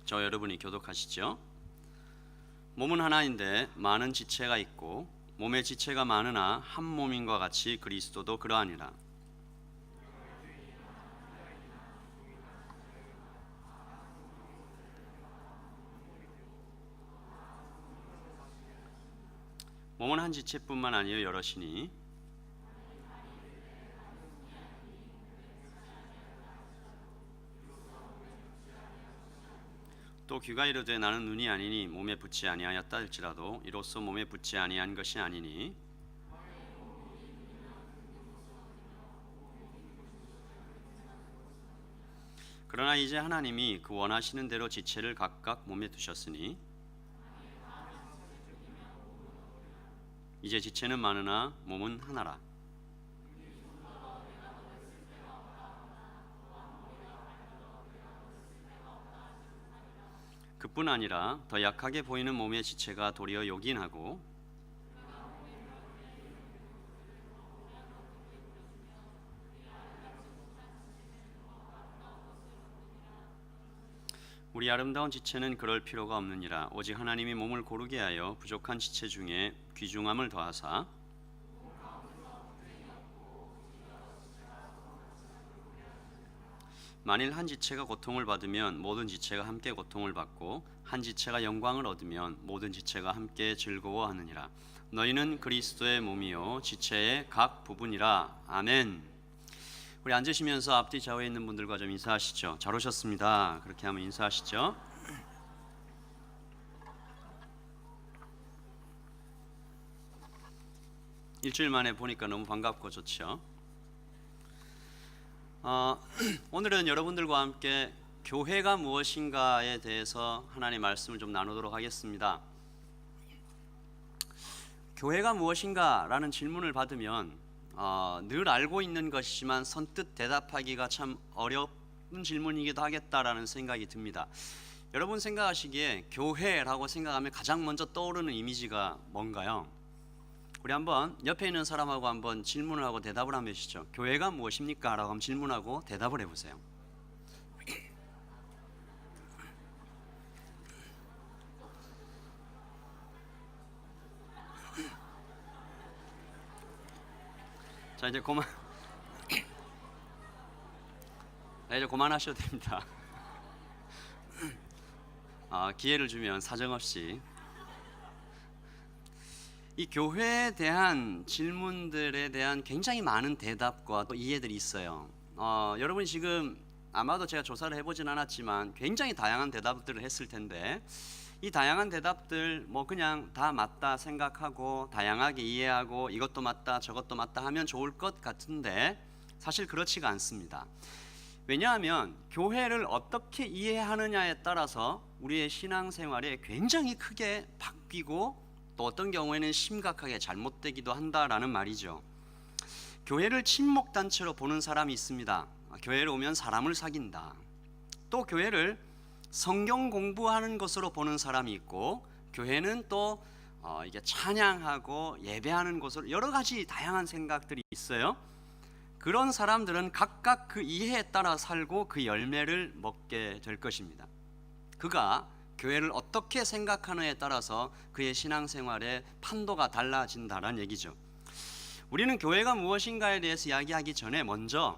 저 여러분이 교독하시죠. 몸은 하나인데 많은 지체가 있고 몸의 지체가 많으나 한 몸인과 같이 그리스도도 그러하니라. 몸은 한 지체뿐만 아니요 여럿이니 또 귀가 이르되 나는 눈이 아니니 몸에 붙지 아니하였다 할지라도 이로써 몸에 붙지 아니한 것이 아니니 그러나 이제 하나님이 그 원하시는 대로 지체를 각각 몸에 두셨으니 이제 지체는 많으나 몸은 하나라. 그뿐 아니라 더 약하게 보이는 몸의 지체가 도리어 요긴하고 우리 아름다운 지체는 그럴 필요가 없느니라. 오직 하나님이 몸을 고르게 하여 부족한 지체 중에 귀중함을 더하사 만일 한 지체가 고통을 받으면 모든 지체가 함께 고통을 받고 한 지체가 영광을 얻으면 모든 지체가 함께 즐거워하느니라. 너희는 그리스도의 몸이요 지체의 각 부분이라. 아멘. 우리 앉으시면서 앞뒤 좌우에 있는 분들과 좀 인사하시죠. 잘 오셨습니다. 그렇게 하면 인사하시죠. 일주일 만에 보니까 너무 반갑고 좋죠. 오늘은 여러분들과 함께 교회가 무엇인가에 대해서 하나님의 말씀을 좀 나누도록 하겠습니다. 교회가 무엇인가라는 질문을 받으면 늘 알고 있는 것이지만 선뜻 대답하기가 참 어려운 질문이기도 하겠다라는 생각이 듭니다. 여러분 생각하시기에 교회라고 생각하면 가장 먼저 떠오르는 이미지가 뭔가요? 우리 한번 옆에 있는 사람하고 한번 질문을 하고 대답을 한번 해주시죠. 교회가 무엇입니까? 라고 한번 질문하고 대답을 해보세요. 자 이제 그만하셔도 됩니다. 기회를 주면 사정없이 이 교회에 대한 질문들에 대한 굉장히 많은 대답과 또 이해들이 있어요. 여러분이 지금 아마도 제가 조사를 해보진 않았지만 굉장히 다양한 대답들을 했을 텐데 이 다양한 대답들 뭐 그냥 다 맞다 생각하고 다양하게 이해하고 이것도 맞다 저것도 맞다 하면 좋을 것 같은데 사실 그렇지가 않습니다. 왜냐하면 교회를 어떻게 이해하느냐에 따라서 우리의 신앙생활에 굉장히 크게 바뀌고 또 어떤 경우에는 심각하게 잘못되기도 한다라는 말이죠. 교회를 친목단체로 보는 사람이 있습니다. 교회를 오면 사람을 사귄다. 또 교회를 성경 공부하는 것으로 보는 사람이 있고 교회는 또 이게 찬양하고 예배하는 곳으로 여러 가지 다양한 생각들이 있어요. 그런 사람들은 각각 그 이해에 따라 살고 그 열매를 먹게 될 것입니다. 그가 교회를 어떻게 생각하느냐에 따라서 그의 신앙생활의 판도가 달라진다는 얘기죠. 우리는 교회가 무엇인가에 대해서 이야기하기 전에 먼저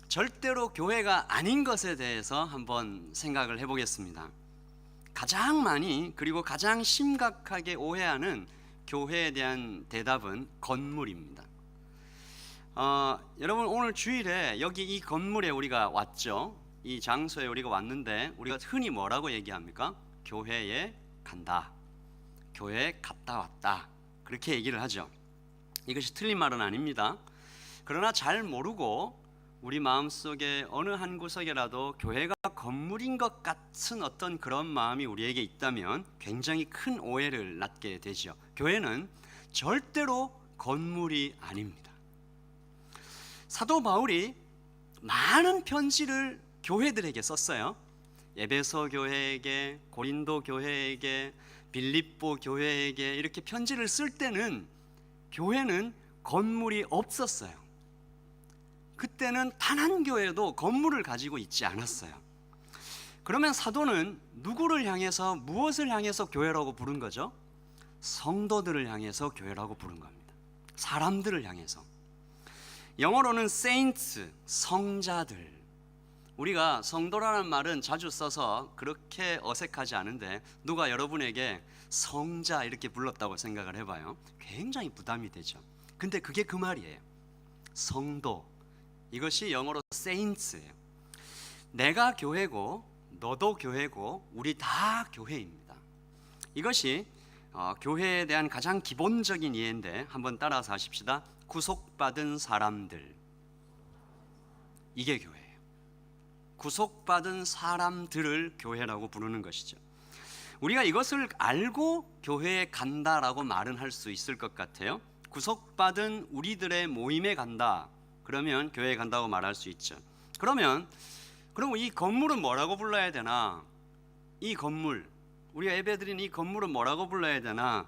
절대로 교회가 아닌 것에 대해서 한번 생각을 해보겠습니다. 가장 많이 그리고 가장 심각하게 오해하는 교회에 대한 대답은 건물입니다. 여러분 오늘 주일에 여기 이 건물에 우리가 왔죠. 이 장소에 우리가 왔는데 우리가 흔히 뭐라고 얘기합니까? 교회에 간다, 교회에 갔다 왔다, 그렇게 얘기를 하죠. 이것이 틀린 말은 아닙니다. 그러나 잘 모르고 우리 마음속에 어느 한 구석이라도 교회가 건물인 것 같은 어떤 그런 마음이 우리에게 있다면 굉장히 큰 오해를 낳게 되죠. 교회는 절대로 건물이 아닙니다. 사도 바울이 많은 편지를 교회들에게 썼어요. 에베소 교회에게, 고린도 교회에게, 빌립보 교회에게 이렇게 편지를 쓸 때는 교회는 건물이 없었어요. 그때는 단 한 교회도 건물을 가지고 있지 않았어요. 그러면 사도는 누구를 향해서 무엇을 향해서 교회라고 부른 거죠? 성도들을 향해서 교회라고 부른 겁니다. 사람들을 향해서. 영어로는 saints, 성자들. 우리가 성도라는 말은 자주 써서 그렇게 어색하지 않은데 누가 여러분에게 성자 이렇게 불렀다고 생각을 해봐요. 굉장히 부담이 되죠. 근데 그게 그 말이에요. 성도. 이것이 영어로 saints예요. 내가 교회고 너도 교회고 우리 다 교회입니다. 이것이 교회에 대한 가장 기본적인 이해인데 한번 따라서 하십시다. 구속받은 사람들. 이게 교회예요. 구속받은 사람들을 교회라고 부르는 것이죠. 우리가 이것을 알고 교회에 간다라고 말은 할 수 있을 것 같아요. 구속받은 우리들의 모임에 간다. 그러면 교회에 간다고 말할 수 있죠. 그럼 이 건물은 뭐라고 불러야 되나? 이 건물, 우리가 예배드리는 이 건물은 뭐라고 불러야 되나?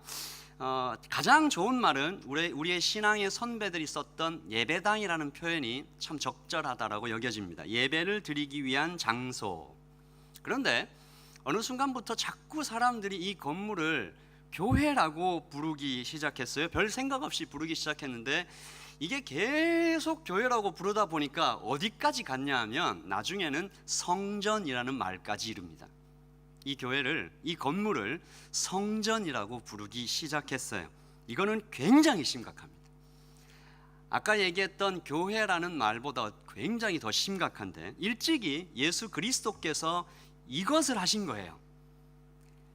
가장 좋은 말은 우리의 신앙의 선배들이 썼던 예배당이라는 표현이 참 적절하다라고 여겨집니다. 예배를 드리기 위한 장소. 그런데 어느 순간부터 자꾸 사람들이 이 건물을 교회라고 부르기 시작했어요. 별 생각 없이 부르기 시작했는데 이게 계속 교회라고 부르다 보니까 어디까지 갔냐 하면 나중에는 성전이라는 말까지 이릅니다. 이 교회를, 이 건물을 성전이라고 부르기 시작했어요. 이거는 굉장히 심각합니다. 아까 얘기했던 교회라는 말보다 굉장히 더 심각한데 일찍이 예수 그리스도께서 이것을 하신 거예요.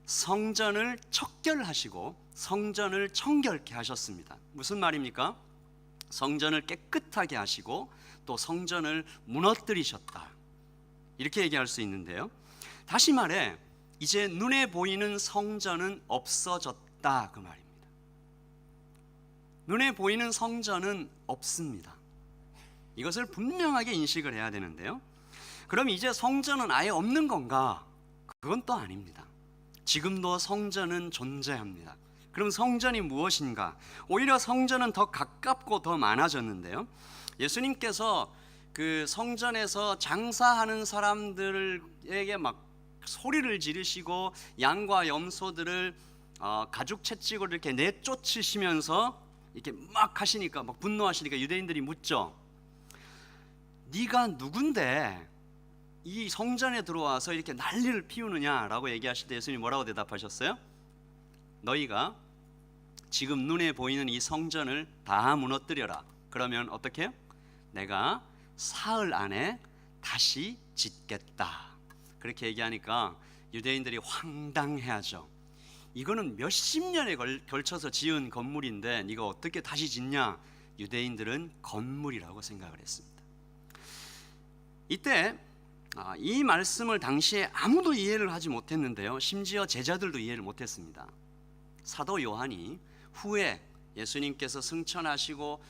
성전을 척결하시고 성전을 청결케 하셨습니다. 무슨 말입니까? 성전을 깨끗하게 하시고 또 성전을 무너뜨리셨다. 이렇게 얘기할 수 있는데요. 다시 말해 이제 눈에 보이는 성전은 없어졌다 그 말입니다. 눈에 보이는 성전은 없습니다. 이것을 분명하게 인식을 해야 되는데요. 그럼 이제 성전은 아예 없는 건가? 그건 또 아닙니다. 지금도 성전은 존재합니다. 그럼 성전이 무엇인가? 오히려 성전은 더 가깝고 더 많아졌는데요. 예수님께서 그 성전에서 장사하는 사람들에게 막 소리를 지르시고 양과 염소들을 가죽 채찍으로 이렇게 내쫓으시면서 이렇게 막 하시니까 막 분노하시니까 유대인들이 묻죠. 네가 누군데 이 성전에 들어와서 이렇게 난리를 피우느냐라고 얘기하실 때 예수님이 뭐라고 대답하셨어요? 너희가 지금 눈에 보이는 이 성전을 다 무너뜨려라. 그러면 어떻게 해요? 내가 사흘 안에 다시 짓겠다. 그렇게 얘기하니까 유대인들이 황당해하죠. 이거는 몇십 년에 걸쳐서 지은 건물인데 네가 어떻게 다시 짓냐? 유대인들은 건물이라고 생각을 했습니다. 이때 이 말씀을 당시에 아무도 이해를 하지 못했는데요. 심지어 제자들도 이해를 못했습니다. 사도 요한이 후에 예수님께서 승천하시고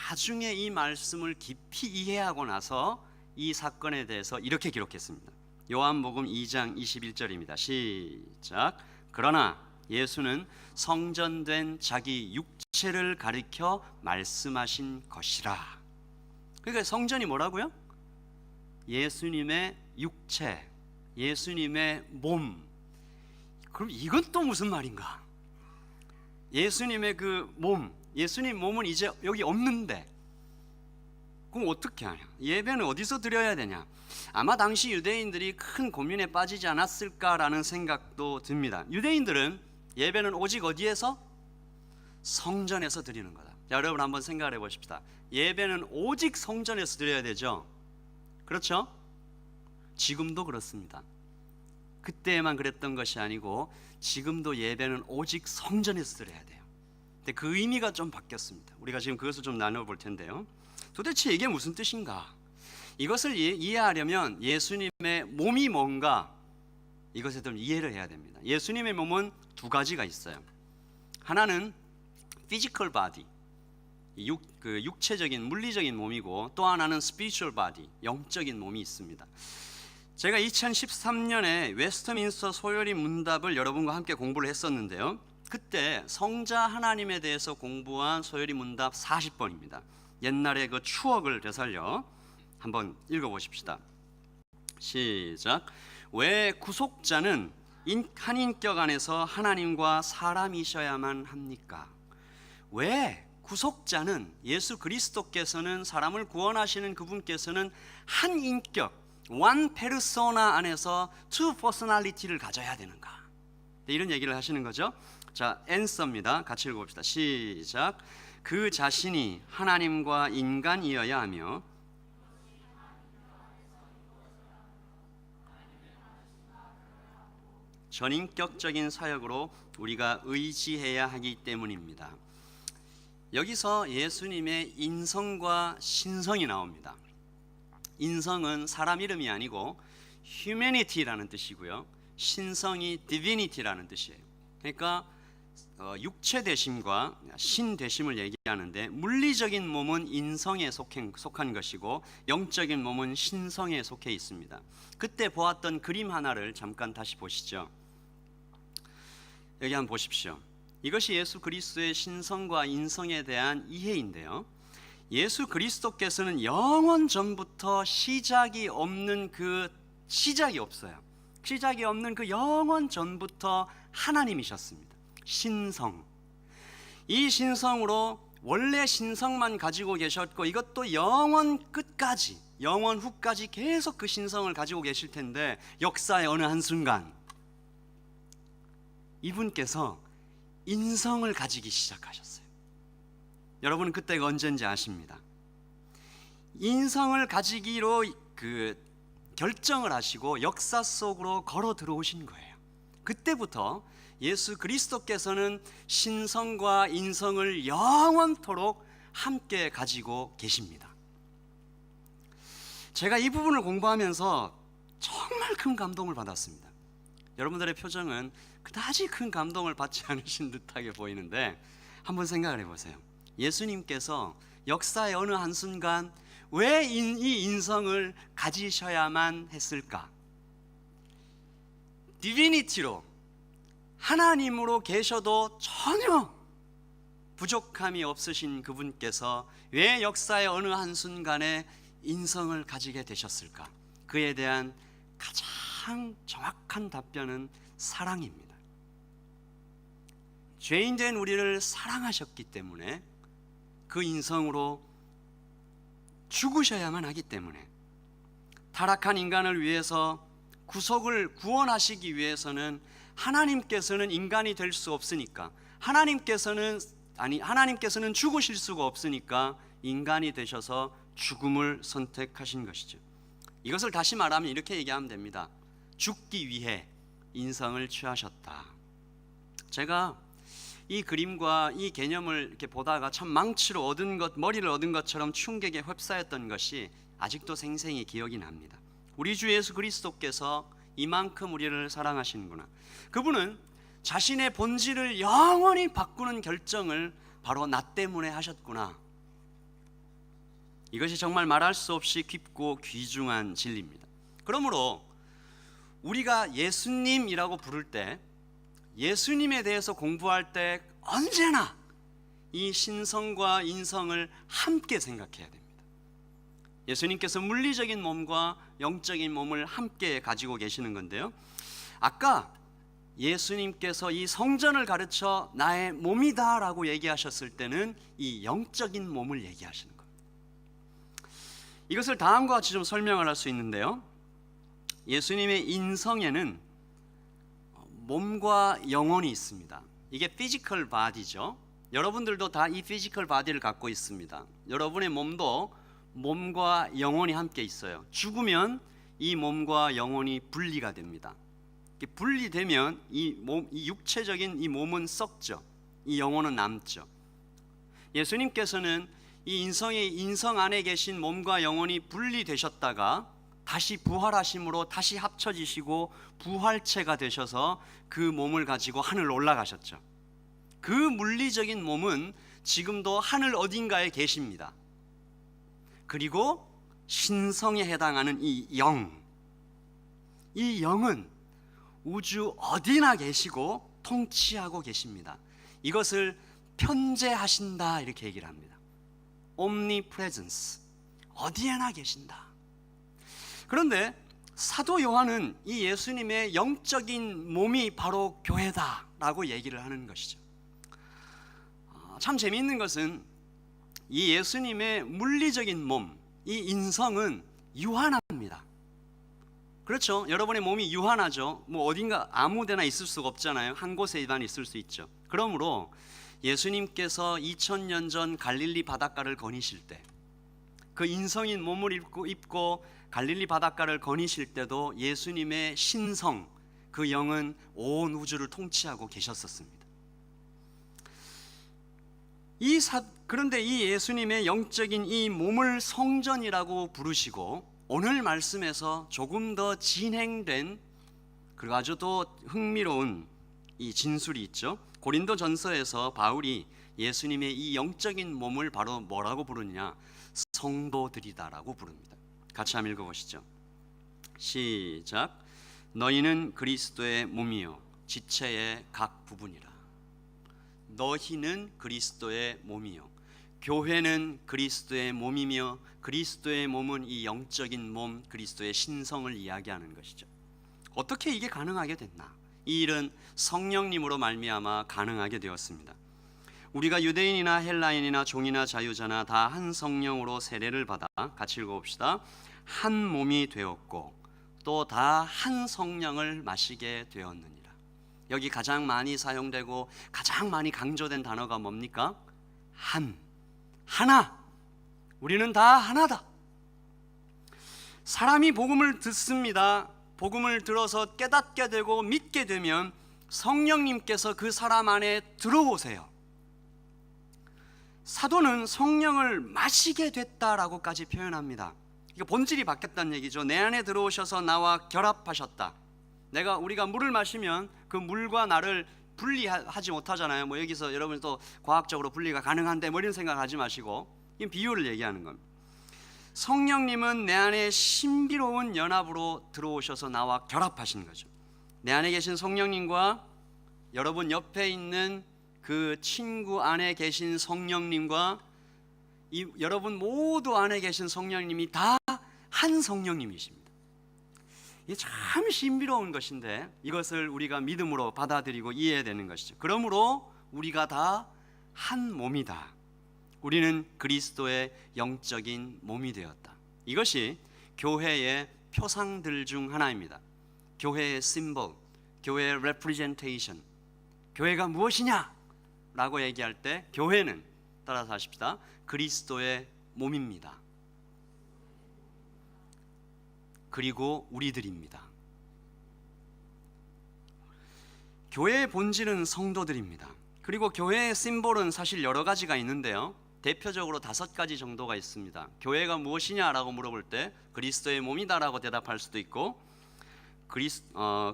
나중에 이 말씀을 깊이 이해하고 나서 이 사건에 대해서 이렇게 기록했습니다. 요한복음 2장 21절입니다. 시작. 그러나 예수는 성전된 자기 육체를 가리켜 말씀하신 것이라. 그러니까 성전이 뭐라고요? 예수님의 육체, 예수님의 몸. 그럼 이건 또 무슨 말인가? 예수님의 그 몸, 예수님 몸은 이제 여기 없는데 그럼 어떻게 하냐? 예배는 어디서 드려야 되냐? 아마 당시 유대인들이 큰 고민에 빠지지 않았을까라는 생각도 듭니다. 유대인들은 예배는 오직 어디에서? 성전에서 드리는 거다. 자, 여러분 한번 생각을 해보십시다. 예배는 오직 성전에서 드려야 되죠. 그렇죠? 지금도 그렇습니다. 그때만 그랬던 것이 아니고 지금도 예배는 오직 성전에서 드려야 돼요. 근데 그 의미가 좀 바뀌었습니다. 우리가 지금 그것을 좀 나눠볼 텐데요. 도대체 이게 무슨 뜻인가? 이것을 이해하려면 예수님의 몸이 뭔가 이것에 대해 이해를 해야 됩니다. 예수님의 몸은 두 가지가 있어요. 하나는 physical body, 육체적인 물리적인 몸이고 또 하나는 spiritual body, 영적인 몸이 있습니다. 제가 2013년에 웨스트민스터 소요리 문답을 여러분과 함께 공부를 했었는데요. 그때 성자 하나님에 대해서 공부한 소요리 문답 40번입니다. 옛날의 그 추억을 되살려 한번 읽어보십시다. 시작. 왜 구속자는 한 인격 안에서 하나님과 사람이셔야만 합니까? 왜 구속자는 예수 그리스도께서는 사람을 구원하시는 그분께서는 한 인격, one persona 안에서 two personality를 가져야 되는가? 이런 얘기를 하시는 거죠. 자, answer입니다. 같이 읽어봅시다. 시작. 그 자신이 하나님과 인간이어야 하며 전인격적인 사역으로 우리가 의지해야 하기 때문입니다. 여기서 예수님의 인성과 신성이 나옵니다. 인성은 사람 이름이 아니고 humanity라는 뜻이고요. 신성이 divinity라는 뜻이에요. 그러니까 육체 되심과 신 되심을 얘기하는데 물리적인 몸은 인성에 속한 것이고 영적인 몸은 신성에 속해 있습니다. 그때 보았던 그림 하나를 잠깐 다시 보시죠. 여기 한번 보십시오. 이것이 예수 그리스도의 신성과 인성에 대한 이해인데요. 예수 그리스도께서는 영원 전부터 시작이 없는 시작이 없는 그 영원 전부터 하나님이셨습니다. 신성. 이 신성으로 원래 신성만 가지고 계셨고 이것도 영원 끝까지, 영원 후까지 계속 그 신성을 가지고 계실 텐데 역사의 어느 한순간 이분께서 인성을 가지기 시작하셨어요. 여러분은 그때가 언제인지 아십니다. 인성을 가지기로 결정을 하시고 역사 속으로 걸어 들어오신 거예요. 그때부터 예수 그리스도께서는 신성과 인성을 영원토록 함께 가지고 계십니다. 제가 이 부분을 공부하면서 정말 큰 감동을 받았습니다. 여러분들의 표정은 그다지 큰 감동을 받지 않으신 듯하게 보이는데 한번 생각을 해보세요. 예수님께서 역사의 어느 한순간 왜 이 인성을 가지셔야만 했을까? 디비니티로 하나님으로 계셔도 전혀 부족함이 없으신 그분께서 왜 역사의 어느 한순간에 인성을 가지게 되셨을까? 그에 대한 가장 정확한 답변은 사랑입니다. 죄인된 우리를 사랑하셨기 때문에 그 인성으로 죽으셔야만 하기 때문에 타락한 인간을 위해서 구원하시기 위해서는 하나님께서는 인간이 될 수 없으니까 하나님께서는 죽으실 수가 없으니까 인간이 되셔서 죽음을 선택하신 것이죠. 이것을 다시 말하면 이렇게 얘기하면 됩니다. 죽기 위해 인성을 취하셨다. 제가 이 그림과 이 개념을 이렇게 보다가 참 망치로 머리를 얻은 것처럼 충격에 휩싸였던 것이 아직도 생생히 기억이 납니다. 우리 주 예수 그리스도께서 이만큼 우리를 사랑하시는구나. 그분은 자신의 본질을 영원히 바꾸는 결정을 바로 나 때문에 하셨구나. 이것이 정말 말할 수 없이 깊고 귀중한 진리입니다. 그러므로 우리가 예수님이라고 부를 때, 예수님에 대해서 공부할 때 언제나 이 신성과 인성을 함께 생각해야 됩니다. 예수님께서 물리적인 몸과 영적인 몸을 함께 가지고 계시는 건데요. 아까 예수님께서 이 성전을 가르쳐 나의 몸이다라고 얘기하셨을 때는 이 영적인 몸을 얘기하시는 겁니다. 이것을 다음과 같이 좀 설명을 할 수 있는데요. 예수님의 인성에는 몸과 영혼이 있습니다. 이게 피지컬 바디죠. 여러분들도 다 이 피지컬 바디를 갖고 있습니다. 여러분의 몸도 몸과 영혼이 함께 있어요. 죽으면 이 몸과 영혼이 분리가 됩니다. 분리되면 이 육체적인 이 몸은 썩죠. 이 영혼은 남죠. 예수님께서는 이 인성 안에 계신 몸과 영혼이 분리되셨다가 다시 부활하심으로 다시 합쳐지시고 부활체가 되셔서 그 몸을 가지고 하늘 올라가셨죠. 그 물리적인 몸은 지금도 하늘 어딘가에 계십니다. 그리고 신성에 해당하는 이 영은 우주 어디나 계시고 통치하고 계십니다. 이것을 편재하신다 이렇게 얘기를 합니다. omnipresence, 어디에나 계신다. 그런데 사도 요한은 이 예수님의 영적인 몸이 바로 교회다라고 얘기를 하는 것이죠. 참 재미있는 것은 이 예수님의 물리적인 몸, 이 인성은 유한합니다. 그렇죠? 여러분의 몸이 유한하죠. 뭐 어딘가 아무데나 있을 수가 없잖아요. 한 곳에만 있을 수 있죠. 그러므로 예수님께서 2000년 전 갈릴리 바닷가를 거니실 때, 그 인성인 몸을 입고 갈릴리 바닷가를 거니실 때도 예수님의 신성, 그 영은 온 우주를 통치하고 계셨었습니다. 그런데 이 예수님의 영적인 이 몸을 성전이라고 부르시고, 오늘 말씀에서 조금 더 진행된 그리고 아주 더 흥미로운 이 진술이 있죠. 고린도 전서에서 바울이 예수님의 이 영적인 몸을 바로 뭐라고 부르느냐, 성도들이다라고 부릅니다. 같이 한번 읽어보시죠. 시작. 너희는 그리스도의 몸이요 지체의 각 부분이라. 너희는 그리스도의 몸이요, 교회는 그리스도의 몸이며 그리스도의 몸은 이 영적인 몸, 그리스도의 신성을 이야기하는 것이죠. 어떻게 이게 가능하게 됐나? 이 일은 성령님으로 말미암아 가능하게 되었습니다. 우리가 유대인이나 헬라인이나 종이나 자유자나 다 한 성령으로 세례를 받아, 같이 읽어봅시다. 한 몸이 되었고 또 다 한 성령을 마시게 되었느니라. 여기 가장 많이 사용되고 가장 많이 강조된 단어가 뭡니까? 하나. 우리는 다 하나다. 사람이 복음을 듣습니다. 복음을 들어서 깨닫게 되고 믿게 되면 성령님께서 그 사람 안에 들어오세요. 사도는 성령을 마시게 됐다라고까지 표현합니다. 이게 본질이 바뀌었다는 얘기죠. 내 안에 들어오셔서 나와 결합하셨다. 우리가 물을 마시면 그 물과 나를 분리하지 못하잖아요. 뭐 여기서 여러분 또 과학적으로 분리가 가능한데 뭐 이런 생각하지 마시고, 이 비유를 얘기하는 겁니다. 성령님은 내 안에 신비로운 연합으로 들어오셔서 나와 결합하신 거죠. 내 안에 계신 성령님과 여러분 옆에 있는 그 친구 안에 계신 성령님과 여러분 모두 안에 계신 성령님이 다 한 성령님이십니다. 이게 참 신비로운 것인데 이것을 우리가 믿음으로 받아들이고 이해해야 되는 것이죠. 그러므로 우리가 다 한 몸이다. 우리는 그리스도의 영적인 몸이 되었다. 이것이 교회의 표상들 중 하나입니다. 교회의 심볼, 교회의 representation. 교회가 무엇이냐? 라고 얘기할 때 교회는, 따라서 하십시다, 그리스도의 몸입니다. 그리고 우리들입니다. 교회의 본질은 성도들입니다. 그리고 교회의 심볼은 사실 여러 가지가 있는데요, 대표적으로 5가지 정도가 있습니다. 교회가 무엇이냐라고 물어볼 때 그리스도의 몸이다라고 대답할 수도 있고,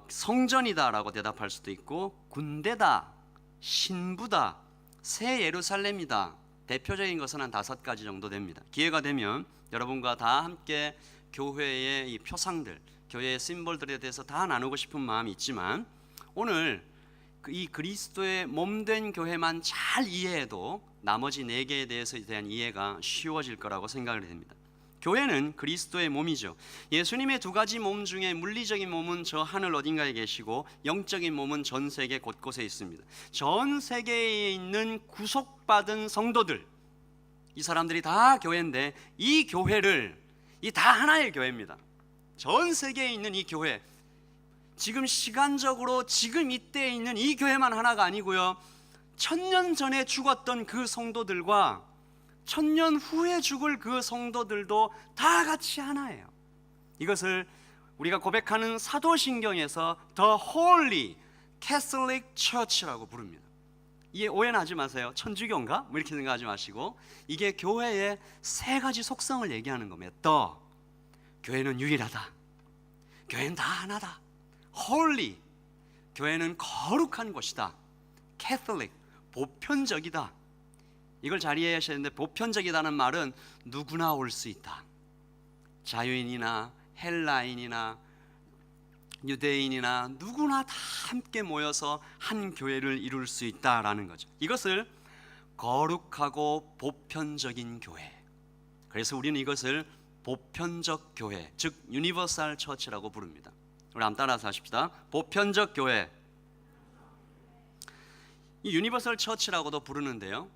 성전이다라고 대답할 수도 있고, 군대다, 신부다, 새 예루살렘이다. 대표적인 것은 한 5가지 정도 됩니다. 기회가 되면 여러분과 다 함께 교회의 이 표상들, 교회의 심볼들에 대해서 다 나누고 싶은 마음이 있지만, 오늘 이 그리스도의 몸된 교회만 잘 이해해도 나머지 4개에 대한 이해가 쉬워질 거라고 생각을 됩니다. 교회는 그리스도의 몸이죠. 예수님의 2가지 몸 중에 물리적인 몸은 저 하늘 어딘가에 계시고 영적인 몸은 전 세계 곳곳에 있습니다. 전 세계에 있는 구속받은 성도들, 이 사람들이 다 교회인데, 이 교회를, 이 다 하나의 교회입니다. 전 세계에 있는 이 교회, 지금 시간적으로 지금 이때에 있는 이 교회만 하나가 아니고요, 1000년 전에 죽었던 그 성도들과 1000년 후에 죽을 그 성도들도 다 같이 하나예요. 이것을 우리가 고백하는 사도신경에서 The Holy Catholic Church라고 부릅니다. 이게 오해는 하지 마세요. 천주교인가? 뭐 이렇게 생각하지 마시고, 이게 교회의 3가지 속성을 얘기하는 겁니다. 교회는 유일하다. 교회는 다 하나다. Holy, 교회는 거룩한 곳이다. Catholic, 보편적이다. 이걸 잘 이해하셔야 되는데, 보편적이다는 말은 누구나 올 수 있다. 자유인이나 헬라인이나 유대인이나 누구나 다 함께 모여서 한 교회를 이룰 수 있다라는 거죠. 이것을 거룩하고 보편적인 교회, 그래서 우리는 이것을 보편적 교회, 즉 유니버설 처치라고 부릅니다. 우리 한번 따라서 하십시다. 보편적 교회. 이 유니버설 처치라고도 부르는데요,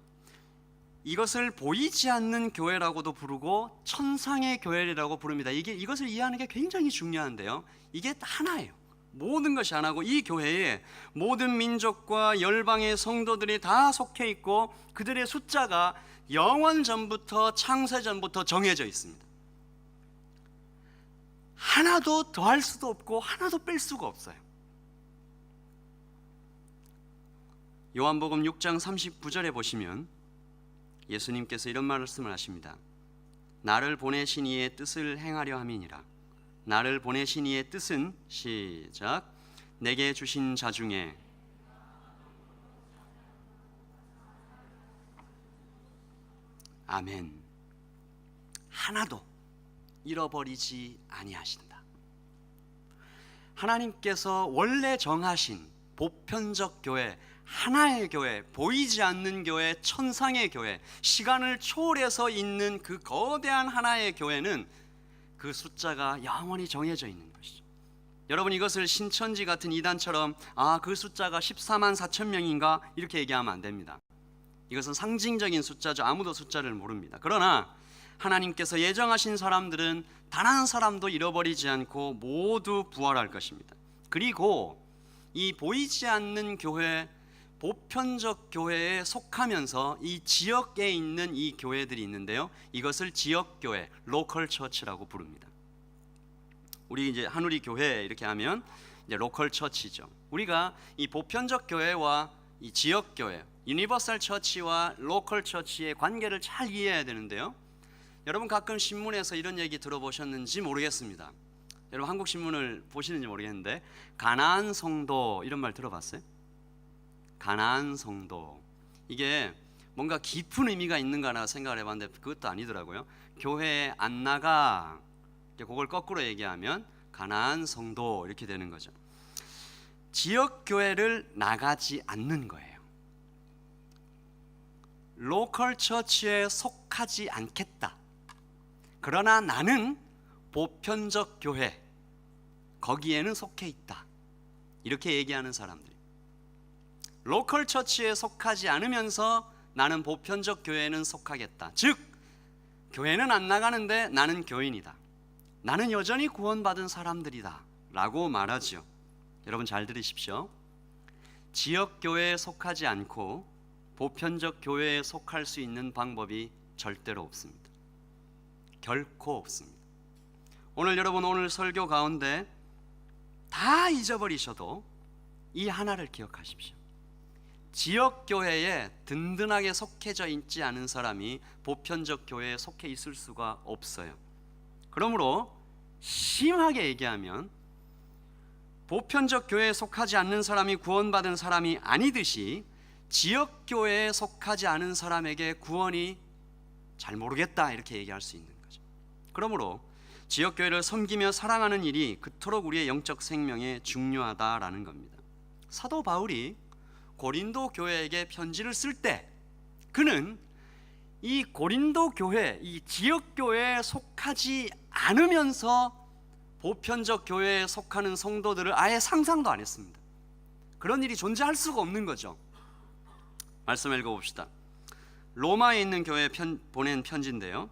이것을 보이지 않는 교회라고도 부르고 천상의 교회라고 부릅니다. 이것을 이해하는 게 굉장히 중요한데요, 이게 하나예요. 모든 것이 하나고, 이 교회에 모든 민족과 열방의 성도들이 다 속해 있고, 그들의 숫자가 영원 전부터, 창세 전부터 정해져 있습니다. 하나도 더할 수도 없고 하나도 뺄 수가 없어요. 요한복음 6장 39절에 보시면 예수님께서 이런 말씀을 하십니다. 나를 보내신 이의 뜻을 행하려 함이니라. 나를 보내신 이의 뜻은, 시작, 내게 주신 자 중에 아멘, 하나도 잃어버리지 아니하신다. 하나님께서 원래 정하신 보편적 교회, 하나의 교회, 보이지 않는 교회, 천상의 교회, 시간을 초월해서 있는 그 거대한 하나의 교회는 그 숫자가 영원히 정해져 있는 것이죠. 여러분, 이것을 신천지 같은 이단처럼 그 숫자가 14만 4천 명인가 이렇게 얘기하면 안 됩니다. 이것은 상징적인 숫자죠. 아무도 숫자를 모릅니다. 그러나 하나님께서 예정하신 사람들은 단 한 사람도 잃어버리지 않고 모두 부활할 것입니다. 그리고 이 보이지 않는 교회, 보편적 교회에 속하면서 이 지역에 있는 이 교회들이 있는데요, 이것을 지역교회, 로컬 처치라고 부릅니다. 우리 이제 한우리 교회 이렇게 하면 이제 로컬 처치죠. 우리가 이 보편적 교회와 이 지역교회, 유니버설 처치와 로컬 처치의 관계를 잘 이해해야 되는데요, 여러분 가끔 신문에서 이런 얘기 들어보셨는지 모르겠습니다. 여러분 한국 신문을 보시는지 모르겠는데, 가나안 성도 이런 말 들어봤어요? 가나안 성도, 이게 뭔가 깊은 의미가 있는가나 생각을 해봤는데 그것도 아니더라고요. 교회에 안 나가, 그걸 거꾸로 얘기하면 가나안 성도 이렇게 되는 거죠. 지역 교회를 나가지 않는 거예요. 로컬 처치에 속하지 않겠다. 그러나 나는 보편적 교회, 거기에는 속해 있다. 이렇게 얘기하는 사람들. 로컬 처치에 속하지 않으면서 나는 보편적 교회에는 속하겠다. 즉, 교회는 안 나가는데 나는 교인이다. 나는 여전히 구원받은 사람들이다 라고 말하죠. 여러분 잘 들으십시오. 지역 교회에 속하지 않고 보편적 교회에 속할 수 있는 방법이 절대로 없습니다. 결코 없습니다. 오늘 설교 가운데 다 잊어버리셔도 이 하나를 기억하십시오. 지역교회에 든든하게 속해져 있지 않은 사람이 보편적 교회에 속해 있을 수가 없어요. 그러므로 심하게 얘기하면 보편적 교회에 속하지 않는 사람이 구원받은 사람이 아니듯이, 지역교회에 속하지 않은 사람에게 구원이 잘 모르겠다 이렇게 얘기할 수 있는 거죠. 그러므로 지역교회를 섬기며 사랑하는 일이 그토록 우리의 영적 생명에 중요하다라는 겁니다. 사도 바울이 고린도 교회에게 편지를 쓸 때 그는 이 고린도 교회, 이 지역교회에 속하지 않으면서 보편적 교회에 속하는 성도들을 아예 상상도 안 했습니다. 그런 일이 존재할 수가 없는 거죠. 말씀 읽어봅시다. 로마에 있는 교회에 보낸 편지인데요,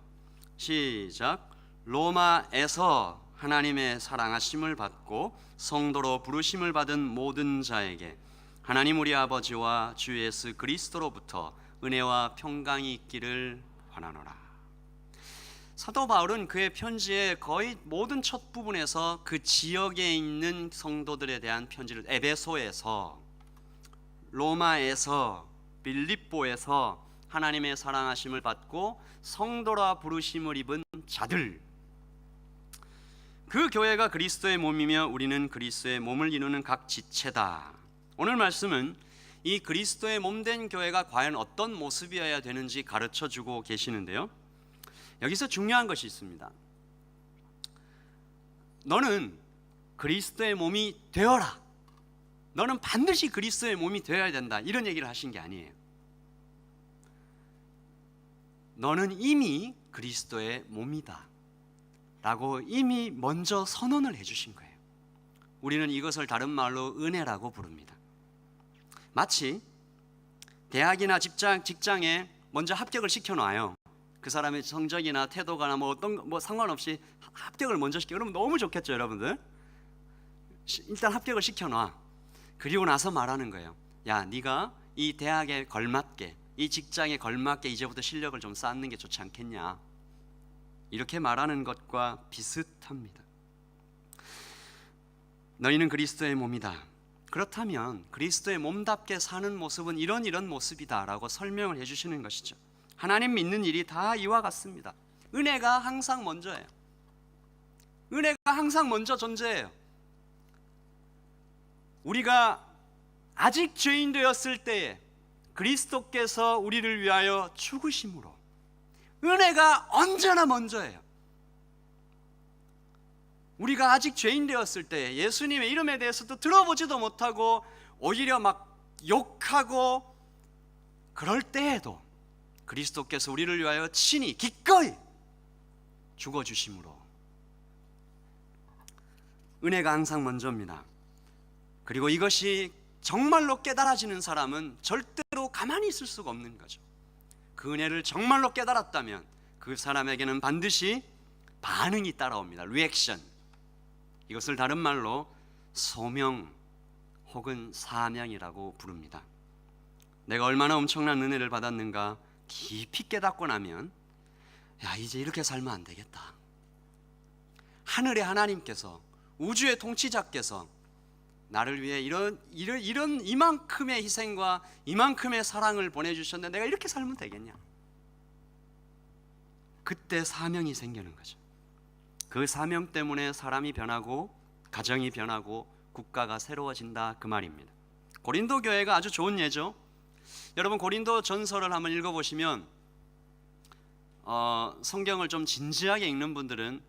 시작. 로마에서 하나님의 사랑하심을 받고 성도로 부르심을 받은 모든 자에게 하나님 우리 아버지와 주 예수 그리스도로부터 은혜와 평강이 있기를 원하노라. 사도 바울은 그의 편지의 거의 모든 첫 부분에서 그 지역에 있는 성도들에 대한 편지를 에베소에서, 로마에서, 빌립보에서 하나님의 사랑하심을 받고 성도라 부르심을 입은 자들, 그 교회가 그리스도의 몸이며 우리는 그리스도의 몸을 이루는 각 지체다. 오늘 말씀은 이 그리스도의 몸된 교회가 과연 어떤 모습이어야 되는지 가르쳐주고 계시는데요, 여기서 중요한 것이 있습니다. 너는 그리스도의 몸이 되어라. 너는 반드시 그리스도의 몸이 되어야 된다. 이런 얘기를 하신 게 아니에요. 너는 이미 그리스도의 몸이다. 라고 이미 먼저 선언을 해주신 거예요. 우리는 이것을 다른 말로 은혜라고 부릅니다. 마치 대학이나 직장에 먼저 합격을 시켜놔요. 그 사람의 성적이나 태도가나 어떤 상관없이 합격을 먼저 시켜. 그러면 너무 좋겠죠, 여러분들? 일단 합격을 시켜놔. 그리고 나서 말하는 거예요. 야, 네가 이 대학에 걸맞게, 이 직장에 걸맞게 이제부터 실력을 좀 쌓는 게 좋지 않겠냐? 이렇게 말하는 것과 비슷합니다. 너희는 그리스도의 몸이다. 그렇다면 그리스도의 몸답게 사는 모습은 이런 모습이다 라고 설명을 해주시는 것이죠. 하나님 믿는 일이 다 이와 같습니다. 은혜가 항상 먼저예요. 은혜가 항상 먼저 존재해요. 우리가 아직 죄인 되었을 때에 그리스도께서 우리를 위하여 죽으심으로 은혜가 언제나 먼저예요. 우리가 아직 죄인 되었을 때 예수님의 이름에 대해서도 들어보지도 못하고 오히려 막 욕하고 그럴 때에도 그리스도께서 우리를 위하여 친히 기꺼이 죽어주심으로 은혜가 항상 먼저입니다. 그리고 이것이 정말로 깨달아지는 사람은 절대로 가만히 있을 수가 없는 거죠. 그 은혜를 정말로 깨달았다면 그 사람에게는 반드시 반응이 따라옵니다. 리액션. 이것을 다른 말로 소명 혹은 사명이라고 부릅니다. 내가 얼마나 엄청난 은혜를 받았는가 깊이 깨닫고 나면 야, 이제 이렇게 살면 안 되겠다. 하늘의 하나님께서, 우주의 통치자께서 나를 위해 이런 이만큼의 희생과 이만큼의 사랑을 보내주셨는데 내가 이렇게 살면 되겠냐? 그때 사명이 생기는 거죠. 그 사명 때문에 사람이 변하고 가정이 변하고 국가가 새로워진다, 그 말입니다. 고린도 교회가 아주 좋은 예죠. 여러분, 고린도 전서를 한번 읽어보시면 성경을 좀 진지하게 읽는 분들은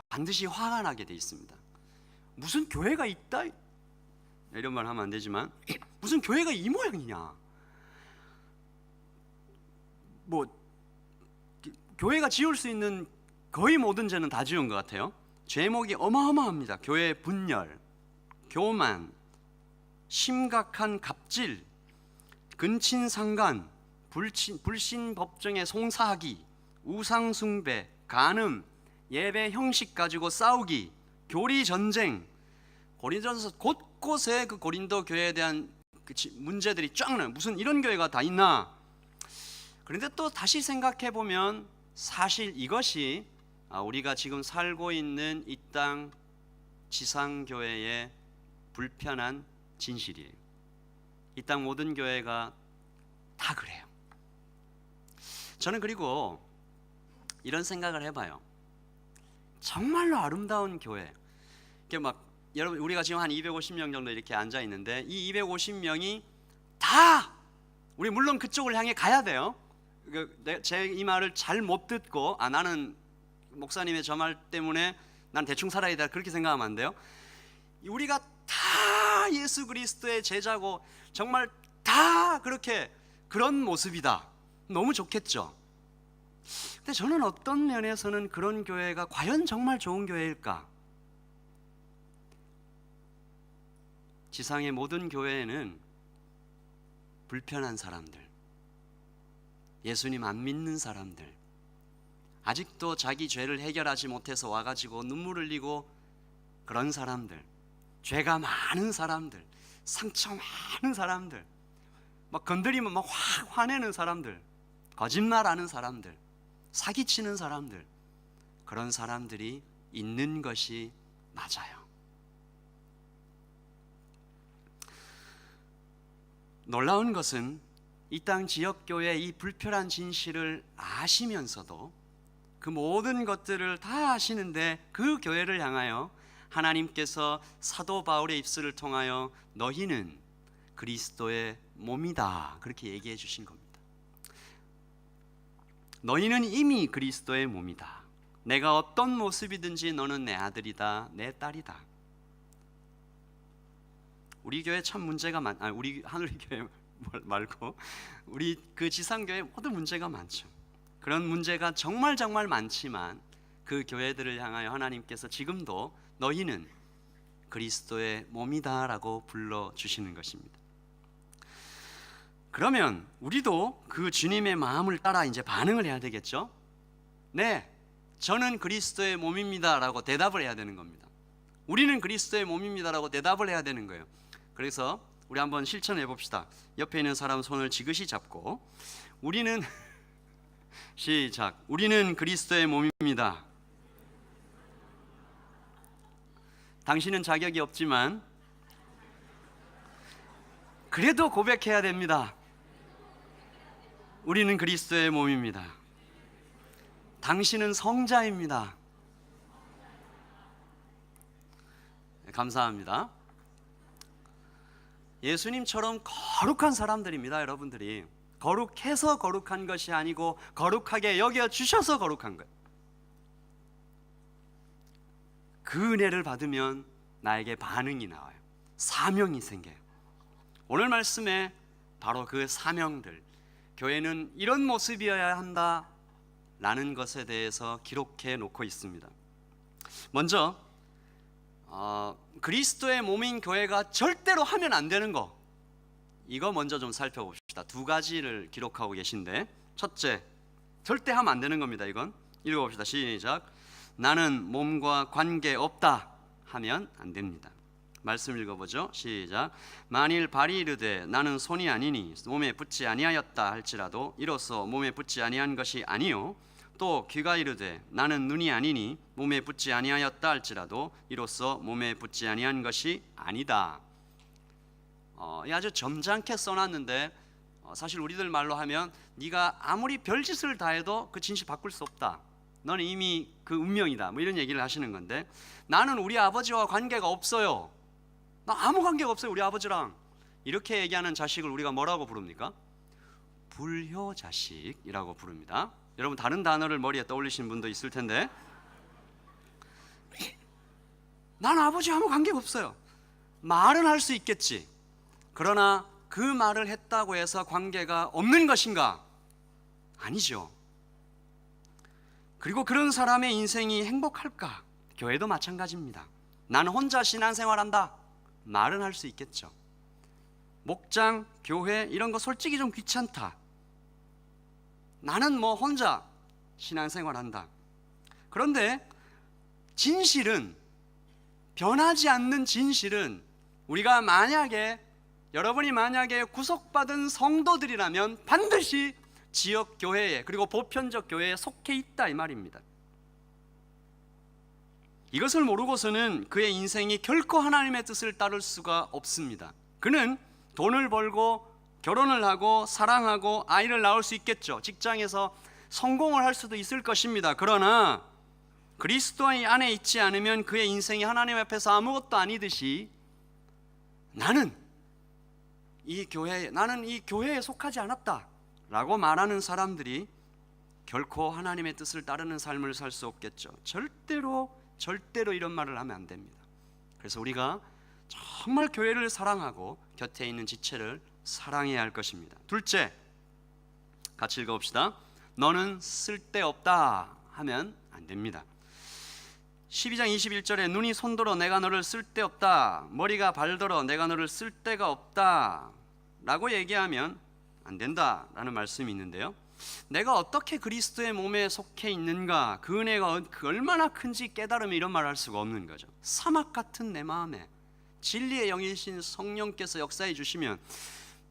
반드시 화가 나게 돼 있습니다. 무슨 교회가 있다? 이런 말 하면 안 되지만 무슨 교회가 이 모양이냐? 교회가 지을 수 있는 거의 모든 죄는 다 지은 것 같아요. 죄목이 어마어마합니다. 교회 분열, 교만, 심각한 갑질, 근친상간, 불신 법정에 송사하기, 우상숭배, 간음, 예배 형식 가지고 싸우기, 교리 전쟁. 고린도전서 곳곳에 그 고린도 교회에 대한 문제들이 쫙 나요. 무슨 이런 교회가 다 있나? 그런데 또 다시 생각해 보면 사실 이것이 우리가 지금 살고 있는 이 땅 지상교회의 불편한 진실이에요. 이 땅 모든 교회가 다 그래요. 저는 그리고 이런 생각을 해봐요. 정말로 아름다운 교회, 여러분, 우리가 지금 한 250명 정도 이렇게 앉아 있는데 이 250명이 다 우리 물론 그쪽을 향해 가야 돼요. 제 이 말을 잘 못 듣고 나는 목사님의 저 말 때문에 난 대충 살아야 돼, 그렇게 생각하면 안 돼요. 우리가 다 예수 그리스도의 제자고 정말 다 그런 모습이다. 너무 좋겠죠. 근데 저는 어떤 면에서는 그런 교회가 과연 정말 좋은 교회일까? 지상의 모든 교회에는 불편한 사람들, 예수님 안 믿는 사람들, 아직도 자기 죄를 해결하지 못해서 와가지고 눈물 흘리고 그런 사람들, 죄가 많은 사람들, 상처 많은 사람들, 막 건드리면 막 확 화내는 사람들, 거짓말하는 사람들, 사기치는 사람들, 그런 사람들이 있는 것이 맞아요. 놀라운 것은 이 땅 지역교회의 이 불편한 진실을 아시면서도 그 모든 것들을 다 아시는데 그 교회를 향하여 하나님께서 사도 바울의 입술을 통하여 너희는 그리스도의 몸이다, 그렇게 얘기해 주신 겁니다. 너희는 이미 그리스도의 몸이다. 내가 어떤 모습이든지 너는 내 아들이다, 내 딸이다. 우리 교회 참 문제가 우리 하늘교회 말고 우리 그 지상교회 모든 문제가 많죠. 그런 문제가 정말 많지만 그 교회들을 향하여 하나님께서 지금도 너희는 그리스도의 몸이다라고 불러주시는 것입니다. 그러면 우리도 그 주님의 마음을 따라 이제 반응을 해야 되겠죠? 네, 저는 그리스도의 몸입니다라고 대답을 해야 되는 겁니다. 우리는 그리스도의 몸입니다라고 대답을 해야 되는 거예요. 그래서 우리 한번 실천해 봅시다. 옆에 있는 사람 손을 지그시 잡고 우리는 시작. 우리는 그리스도의 몸입니다. 당신은 자격이 없지만 그래도 고백해야 됩니다. 우리는 그리스도의 몸입니다. 당신은 성자입니다. 감사합니다. 예수님처럼 거룩한 사람들입니다. 여러분들이 거룩해서 거룩한 것이 아니고 거룩하게 여겨주셔서 거룩한 거예요. 그 은혜를 받으면 나에게 반응이 나와요. 사명이 생겨요. 오늘 말씀에 바로 그 사명들, 교회는 이런 모습이어야 한다 라는 것에 대해서 기록해 놓고 있습니다. 먼저 그리스도의 몸인 교회가 절대로 하면 안 되는 거, 이거 먼저 좀 살펴봅시다. 두 가지를 기록하고 계신데, 첫째, 절대 하면 안 되는 겁니다. 이건 읽어봅시다. 시작. 나는 몸과 관계없다 하면 안 됩니다. 말씀 읽어보죠. 시작. 만일 발이 이르되 나는 손이 아니니 몸에 붙지 아니하였다 할지라도 이로써 몸에 붙지 아니한 것이 아니요, 또 귀가 이르되 나는 눈이 아니니 몸에 붙지 아니하였다 할지라도 이로써 몸에 붙지 아니한 것이 아니다. 아주 점잖게 써놨는데 사실 우리들 말로 하면 네가 아무리 별짓을 다 해도 그 진실 바꿀 수 없다. 너는 이미 그 운명이다. 뭐 이런 얘기를 하시는 건데, 나는 우리 아버지와 관계가 없어요. 나 아무 관계가 없어요, 우리 아버지랑. 이렇게 얘기하는 자식을 우리가 뭐라고 부릅니까? 불효자식이라고 부릅니다. 여러분 다른 단어를 머리에 떠올리시는 분도 있을 텐데, 나는 아버지와 아무 관계가 없어요. 말은 할 수 있겠지. 그러나 그 말을 했다고 해서 관계가 없는 것인가? 아니죠. 그리고 그런 사람의 인생이 행복할까? 교회도 마찬가지입니다. 나는 혼자 신앙생활한다. 말은 할 수 있겠죠. 목장, 교회 이런 거 솔직히 좀 귀찮다. 나는 뭐 혼자 신앙생활한다. 그런데 진실은, 변하지 않는 진실은, 우리가 만약에, 여러분이 만약에 구속받은 성도들이라면 반드시 지역 교회에, 그리고 보편적 교회에 속해 있다 이 말입니다. 이것을 모르고서는 그의 인생이 결코 하나님의 뜻을 따를 수가 없습니다. 그는 돈을 벌고 결혼을 하고 사랑하고 아이를 낳을 수 있겠죠. 직장에서 성공을 할 수도 있을 것입니다. 그러나 그리스도 안에 있지 않으면 그의 인생이 하나님 앞에서 아무것도 아니듯이 나는 이 교회에 속하지 않았다 라고 말하는 사람들이 결코 하나님의 뜻을 따르는 삶을 살 수 없겠죠. 절대로 이런 말을 하면 안 됩니다. 그래서 우리가 정말 교회를 사랑하고 곁에 있는 지체를 사랑해야 할 것입니다. 둘째, 같이 읽어봅시다. 너는 쓸데없다 하면 안 됩니다. 12장 21절에 눈이 손들어 내가 너를 쓸데없다, 머리가 발들어 내가 너를 쓸데가 없다 라고 얘기하면 안 된다라는 말씀이 있는데요, 내가 어떻게 그리스도의 몸에 속해 있는가, 그 은혜가 얼마나 큰지 깨달으면 이런 말을 할 수가 없는 거죠. 사막 같은 내 마음에 진리의 영이신 성령께서 역사해 주시면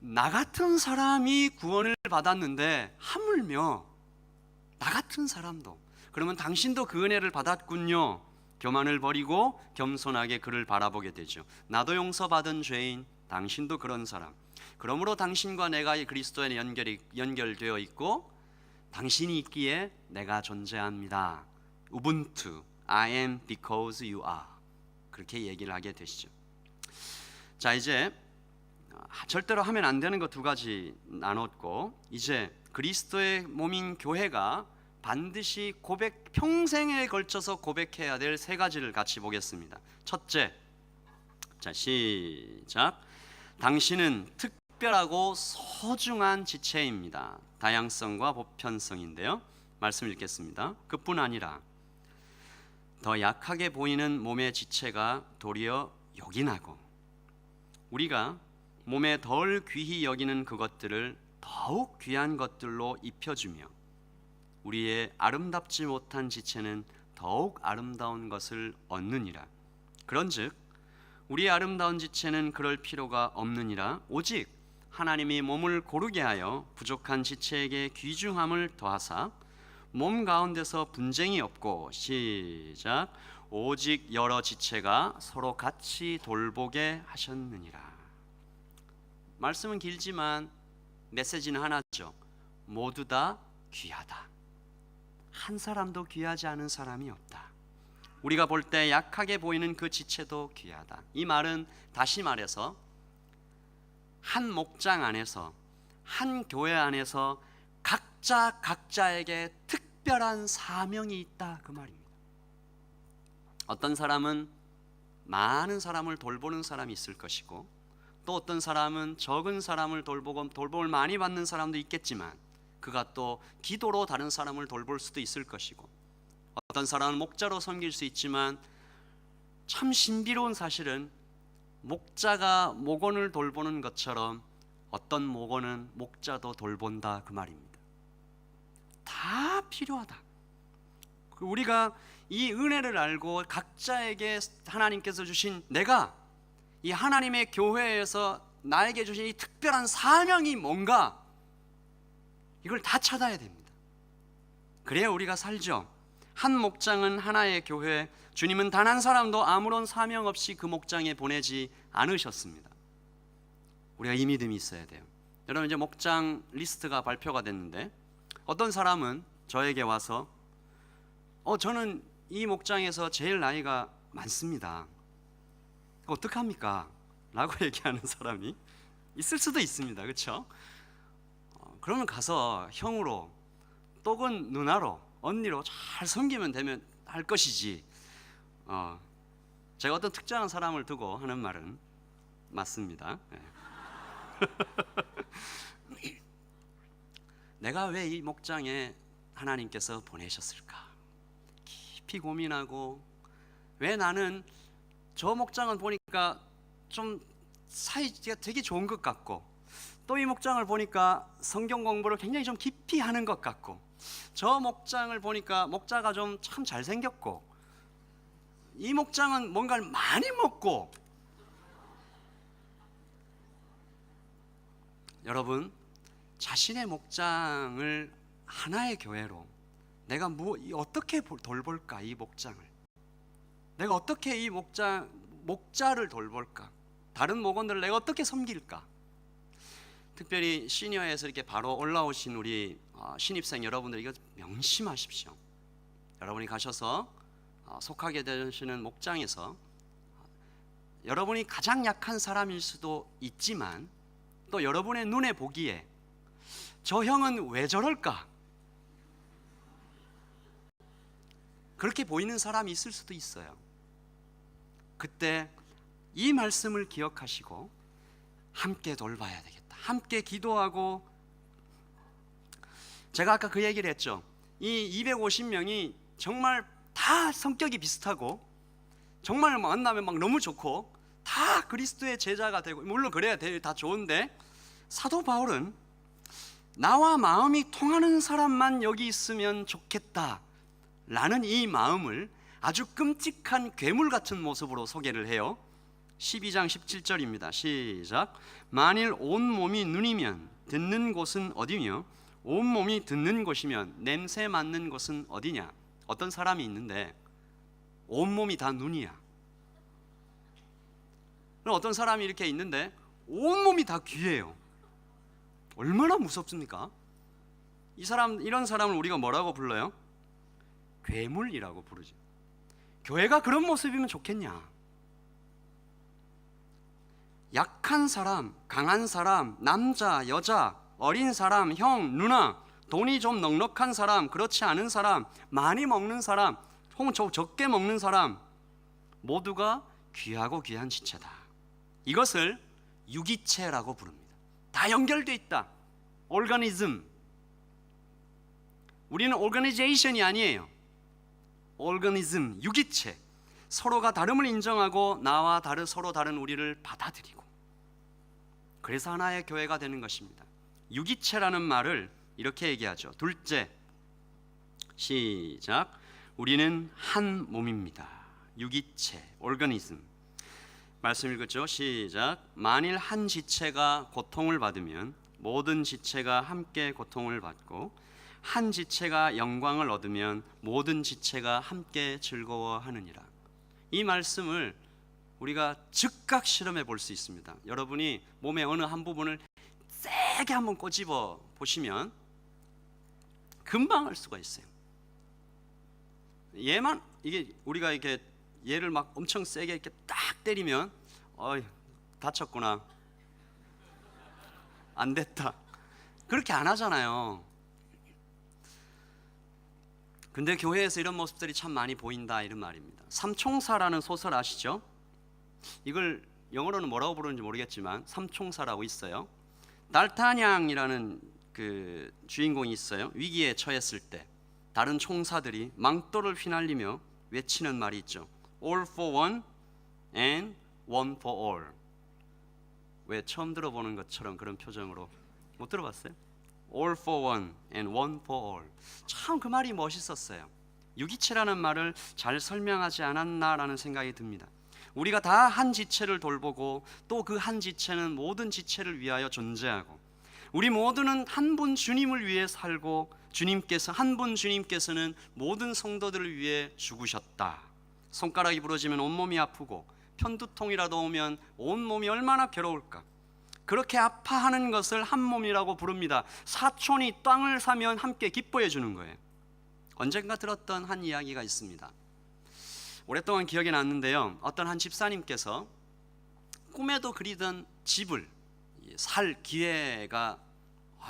나 같은 사람이 구원을 받았는데 하물며 나 같은 사람도, 그러면 당신도 그 은혜를 받았군요. 교만을 버리고 겸손하게 그를 바라보게 되죠. 나도 용서받은 죄인, 당신도 그런 사람. 그러므로 당신과 내가 그리스도에 연결되어 있고 당신이 있기에 내가 존재합니다. 우분투, I am because you are. 그렇게 얘기를 하게 되시죠. 자, 이제 절대로 하면 안 되는 거 두 가지 나눴고, 이제 그리스도의 몸인 교회가 반드시 평생에 걸쳐서 고백해야 될 세 가지를 같이 보겠습니다. 첫째, 자 시작. 당신은 특별하고 소중한 지체입니다. 다양성과 보편성인데요, 말씀 읽겠습니다. 그뿐 아니라 더 약하게 보이는 몸의 지체가 도리어 요긴하고 우리가 몸에 덜 귀히 여기는 그것들을 더욱 귀한 것들로 입혀주며 우리의 아름답지 못한 지체는 더욱 아름다운 것을 얻느니라. 그런즉 우리의 아름다운 지체는 그럴 필요가 없느니라. 오직 하나님이 몸을 고르게 하여 부족한 지체에게 귀중함을 더하사 몸 가운데서 분쟁이 없고 시작 오직 여러 지체가 서로 같이 돌보게 하셨느니라. 말씀은 길지만 메시지는 하나죠. 모두 다 귀하다. 한 사람도 귀하지 않은 사람이 없다. 우리가 볼 때 약하게 보이는 그 지체도 귀하다. 이 말은 다시 말해서 한 목장 안에서 한 교회 안에서 각자에게 특별한 사명이 있다 그 말입니다. 어떤 사람은 많은 사람을 돌보는 사람이 있을 것이고 또 어떤 사람은 적은 사람을 돌보고 돌봄을 많이 받는 사람도 있겠지만 그가 또 기도로 다른 사람을 돌볼 수도 있을 것이고 어떤 사람은 목자로 섬길 수 있지만 참 신비로운 사실은 목자가 목원을 돌보는 것처럼 어떤 목원은 목자도 돌본다 그 말입니다. 다 필요하다. 우리가 이 은혜를 알고 각자에게 하나님께서 주신 내가 이 하나님의 교회에서 나에게 주신 이 특별한 사명이 뭔가 이걸 다 찾아야 됩니다. 그래야 우리가 살죠. 한 목장은 하나의 교회, 주님은 단 한 사람도 아무런 사명 없이 그 목장에 보내지 않으셨습니다. 우리가 이 믿음이 있어야 돼요. 여러분 이제 목장 리스트가 발표가 됐는데 어떤 사람은 저에게 와서 저는 이 목장에서 제일 나이가 많습니다. 어떡합니까? 라고 얘기하는 사람이 있을 수도 있습니다. 그렇죠? 그러면 가서 형으로 또는 누나로 언니로 잘 섬기면 되면 할 것이지 제가 어떤 특정한 사람을 두고 하는 말은 맞습니다. 네. 내가 왜 이 목장에 하나님께서 보내셨을까 깊이 고민하고 왜 나는 저 목장을 보니까 좀 사이가 되게 좋은 것 같고 또 이 목장을 보니까 성경 공부를 굉장히 좀 깊이 하는 것 같고 저 목장을 보니까 목자가 좀 참 잘생겼고 이 목장은 뭔가를 많이 먹고 여러분 자신의 목장을 하나의 교회로 내가 어떻게 돌볼까 이 목장을 내가 어떻게 이 목자를 돌볼까 다른 목원들을 내가 어떻게 섬길까 특별히 시니어에서 이렇게 바로 올라오신 우리 신입생 여러분들 이거 명심하십시오. 여러분이 가셔서 속하게 되시는 목장에서 여러분이 가장 약한 사람일 수도 있지만 또 여러분의 눈에 보기에 저 형은 왜 저럴까 그렇게 보이는 사람이 있을 수도 있어요. 그때 이 말씀을 기억하시고 함께 돌봐야 되겠다. 함께 기도하고 제가 아까 그 얘기를 했죠. 이 250명이 정말 다 성격이 비슷하고 정말 만나면 막 너무 좋고 다 그리스도의 제자가 되고 물론 그래야 다 좋은데 사도 바울은 나와 마음이 통하는 사람만 여기 있으면 좋겠다 라는 이 마음을 아주 끔찍한 괴물 같은 모습으로 소개를 해요. 12장 17절입니다. 시작. 만일 온 몸이 눈이면 듣는 곳은 어디며 온 몸이 듣는 곳이면 냄새 맡는 곳은 어디냐. 어떤 사람이 있는데 온 몸이 다 눈이야. 어떤 사람이 이렇게 있는데 온 몸이 다 귀예요. 얼마나 무섭습니까? 이런 사람을 우리가 뭐라고 불러요? 괴물이라고 부르죠. 교회가 그런 모습이면 좋겠냐? 약한 사람, 강한 사람, 남자, 여자, 어린 사람, 형, 누나, 돈이 좀 넉넉한 사람, 그렇지 않은 사람, 많이 먹는 사람, 혹은 적게 먹는 사람 모두가 귀하고 귀한 지체다. 이것을 유기체라고 부릅니다. 다 연결되어 있다. 오르가니즘. 우리는 오르가니제이션이 아니에요. organism, 유기체, 서로가 다름을 인정하고 나와 서로 다른 우리를 받아들이고, 그래서 하나의 교회가 되는 것입니다. 유기체라는 말을 이렇게 얘기하죠. 둘째, 시작. 우리는 한 몸입니다. 유기체, organism. 말씀 읽었죠? 시작. 만일 한 지체가 고통을 받으면 모든 지체가 함께 고통을 받고, 한 지체가 영광을 얻으면 모든 지체가 함께 즐거워하느니라. 이 말씀을 우리가 즉각 실험해 볼 수 있습니다. 여러분이 몸의 어느 한 부분을 세게 한번 꼬집어 보시면 금방 알 수가 있어요. 얘만, 이게 우리가 이렇게 얘를 막 엄청 세게 이렇게 딱 때리면 다쳤구나, 안 됐다, 그렇게 안 하잖아요. 근데 교회에서 이런 모습들이 참 많이 보인다, 이런 말입니다. 삼총사라는 소설 아시죠? 이걸 영어로는 뭐라고 부르는지 모르겠지만 삼총사라고 있어요. 달타냥이라는 그 주인공이 있어요. 위기에 처했을 때 다른 총사들이 망토를 휘날리며 외치는 말이 있죠. All for one and one for all. 왜 처음 들어보는 것처럼 그런 표정으로, 못 들어봤어요? All for one and one for all. 참 그 말이 멋있었어요. 유기체라는 말을 잘 설명하지 않았나라는 생각이 듭니다. 우리가 다 한 지체를 돌보고 또 그 한 지체는 모든 지체를 위하여 존재하고, 우리 모두는 한 분 주님을 위해 살고, 한 분 주님께서는 모든 성도들을 위해 죽으셨다. 손가락이 부러지면 온몸이 아프고 편두통이라도 오면 온몸이 얼마나 괴로울까. 그렇게 아파하는 것을 한 몸이라고 부릅니다. 사촌이 땅을 사면 함께 기뻐해 주는 거예요. 언젠가 들었던 한 이야기가 있습니다. 오랫동안 기억이 났는데요, 어떤 한 집사님께서 꿈에도 그리던 집을 살 기회가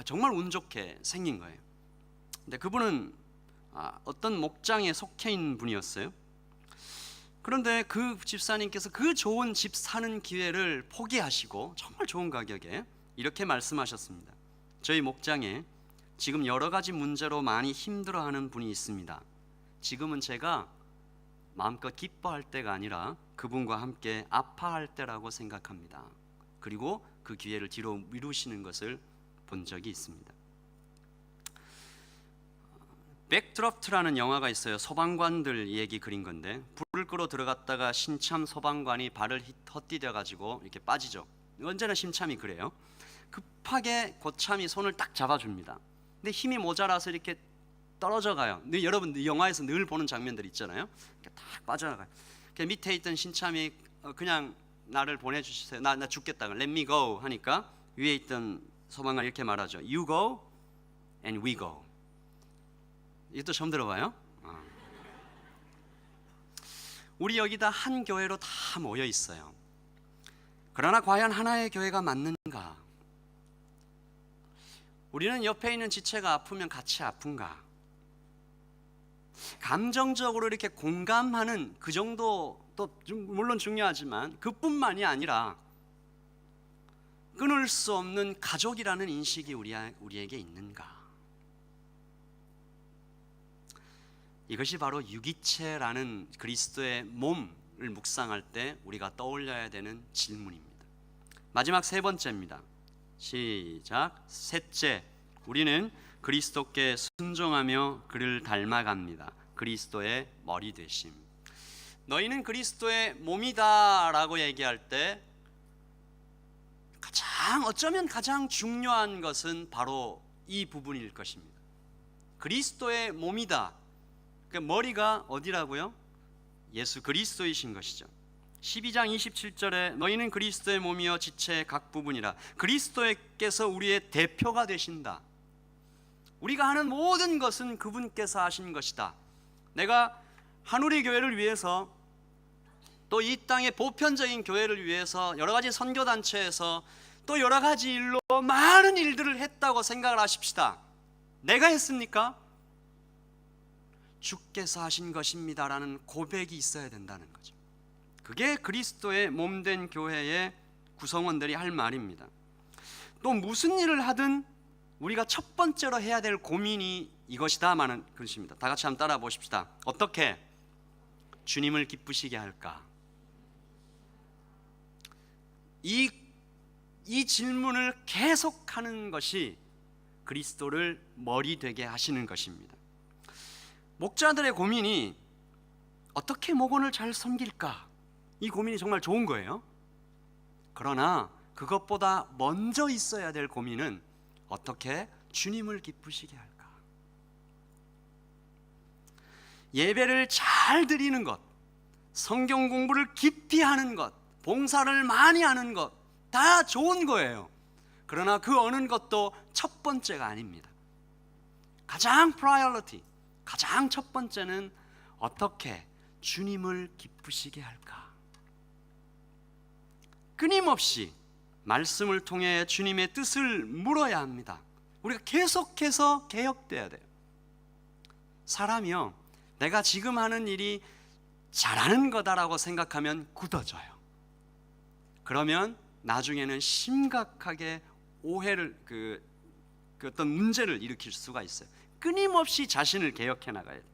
정말 운 좋게 생긴 거예요. 근데 그분은 어떤 목장에 속해 있는 분이었어요. 그런데 그 집사님께서 그 좋은 집 사는 기회를 포기하시고 정말 좋은 가격에 이렇게 말씀하셨습니다. 저희 목장에 지금 여러 가지 문제로 많이 힘들어하는 분이 있습니다. 지금은 제가 마음껏 기뻐할 때가 아니라 그분과 함께 아파할 때라고 생각합니다. 그리고 그 기회를 뒤로 미루시는 것을 본 적이 있습니다. 백드러프트라는 영화가 있어요. 소방관들 얘기 그린 건데, 불을 끄러 들어갔다가 신참 소방관이 발을 헛디뎌 가지고 이렇게 빠지죠. 언제나 심참이 그래요. 급하게 고참이 손을 딱 잡아줍니다. 근데 힘이 모자라서 이렇게 떨어져 가요. 근데 여러분 영화에서 늘 보는 장면들 있잖아요. 이렇게 딱 빠져나가요. 밑에 있던 신참이 그냥 나를 보내주세요, 나 죽겠다, let me go 하니까 위에 있던 소방관 이렇게 말하죠. You go and we go. 이것도 처음 들어봐요. 우리 여기다 한 교회로 다 모여 있어요. 그러나 과연 하나의 교회가 맞는가? 우리는 옆에 있는 지체가 아프면 같이 아픈가? 감정적으로 이렇게 공감하는 그 정도도 물론 중요하지만 그뿐만이 아니라 끊을 수 없는 가족이라는 인식이 우리에게 있는가? 이것이 바로 유기체라는 그리스도의 몸을 묵상할 때 우리가 떠올려야 되는 질문입니다. 마지막 세 번째입니다. 시작. 셋째, 우리는 그리스도께 순종하며 그를 닮아갑니다. 그리스도의 머리 되심. 너희는 그리스도의 몸이다 라고 얘기할 때 어쩌면 가장 중요한 것은 바로 이 부분일 것입니다. 그리스도의 몸이다. 그러니까 머리가 어디라고요? 예수 그리스도이신 것이죠. 12장 27절에 너희는 그리스도의 몸이여 지체의 각 부분이라. 그리스도께서 우리의 대표가 되신다. 우리가 하는 모든 것은 그분께서 하신 것이다. 내가 한우리 교회를 위해서, 또 이 땅의 보편적인 교회를 위해서 여러 가지 선교단체에서 또 여러 가지 일로 많은 일들을 했다고 생각을 하십시다. 내가 했습니까? 주께서 하신 것입니다라는 고백이 있어야 된다는 거죠. 그게 그리스도의 몸된 교회의 구성원들이 할 말입니다. 또 무슨 일을 하든 우리가 첫 번째로 해야 될 고민이 이것이다마는 것입니다. 다 같이 한번 따라 보십시다. 어떻게? 주님을 기쁘시게 할까? 이 질문을 계속하는 것이 그리스도를 머리 되게 하시는 것입니다. 목자들의 고민이 어떻게 목원을 잘 섬길까? 이 고민이 정말 좋은 거예요. 그러나 그것보다 먼저 있어야 될 고민은 어떻게 주님을 기쁘시게 할까? 예배를 잘 드리는 것, 성경 공부를 깊이 하는 것, 봉사를 많이 하는 것, 다 좋은 거예요. 그러나 그 어느 것도 첫 번째가 아닙니다. 가장 프라이어리티, 가장 첫 번째는 어떻게 주님을 기쁘시게 할까? 끊임없이 말씀을 통해 주님의 뜻을 물어야 합니다. 우리가 계속해서 개혁돼야 돼요. 사람이요, 내가 지금 하는 일이 잘하는 거다라고 생각하면 굳어져요. 그러면 나중에는 심각하게 오해를 그 어떤 문제를 일으킬 수가 있어요. 끊임없이 자신을 개혁해 나가야 돼요.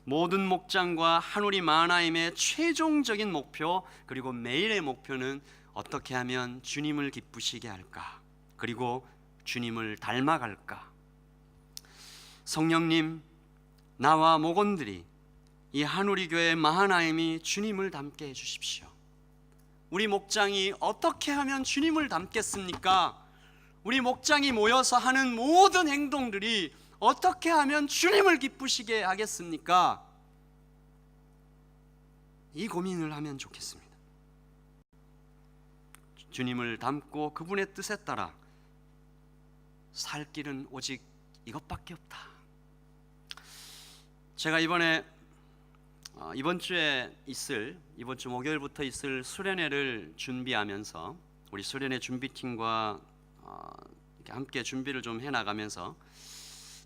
모든 목장과 한우리 마하나임의 최종적인 목표, 그리고 매일의 목표는 어떻게 하면 주님을 기쁘시게 할까? 그리고 주님을 닮아갈까? 성령님, 나와 목원들이 이 한우리 교회 마하나임이 주님을 닮게 해주십시오. 우리 목장이 어떻게 하면 주님을 닮겠습니까? 우리 목장이 모여서 하는 모든 행동들이 어떻게 하면 주님을 기쁘시게 하겠습니까? 이 고민을 하면 좋겠습니다. 주님을 닮고 그분의 뜻에 따라 살 길은 오직 이것밖에 없다. 제가 이번 주 목요일부터 있을 수련회를 준비하면서 우리 수련회 준비팀과 이렇게 함께 준비를 좀 해나가면서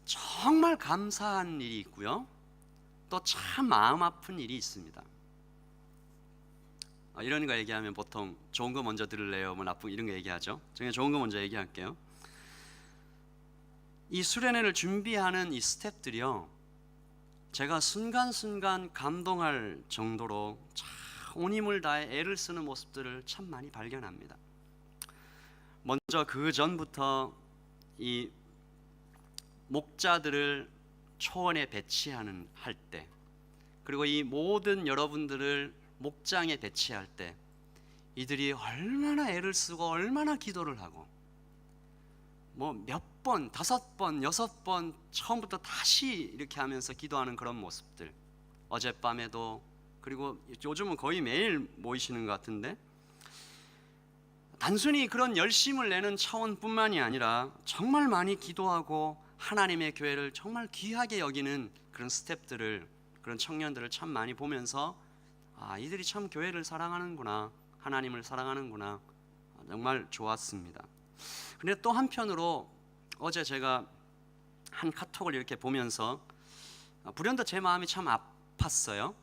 정말 감사한 일이 있고요, 또 참 마음 아픈 일이 있습니다. 이런 거 얘기하면 보통 좋은 거 먼저 들을래요, 뭐 나쁜 이런 거 얘기하죠. 저는 좋은 거 먼저 얘기할게요. 이 수련회를 준비하는 이 스태프들이요, 제가 순간순간 감동할 정도로 참 온 힘을 다해 애를 쓰는 모습들을 참 많이 발견합니다. 먼저 그 전부터 이 목자들을 초원에 배치하는 할 때, 그리고 이 모든 여러분들을 목장에 배치할 때 이들이 얼마나 애를 쓰고 얼마나 기도를 하고, 뭐 몇 번, 5번, 6번 처음부터 다시 이렇게 하면서 기도하는 그런 모습들, 어젯밤에도, 그리고 요즘은 거의 매일 모이시는 것 같은데, 단순히 그런 열심을 내는 차원뿐만이 아니라 정말 많이 기도하고 하나님의 교회를 정말 귀하게 여기는 그런 스태프들을, 그런 청년들을 참 많이 보면서 이들이 참 교회를 사랑하는구나, 하나님을 사랑하는구나, 정말 좋았습니다. 근데 또 한편으로 어제 제가 한 카톡을 이렇게 보면서 불현듯 제 마음이 참 아팠어요.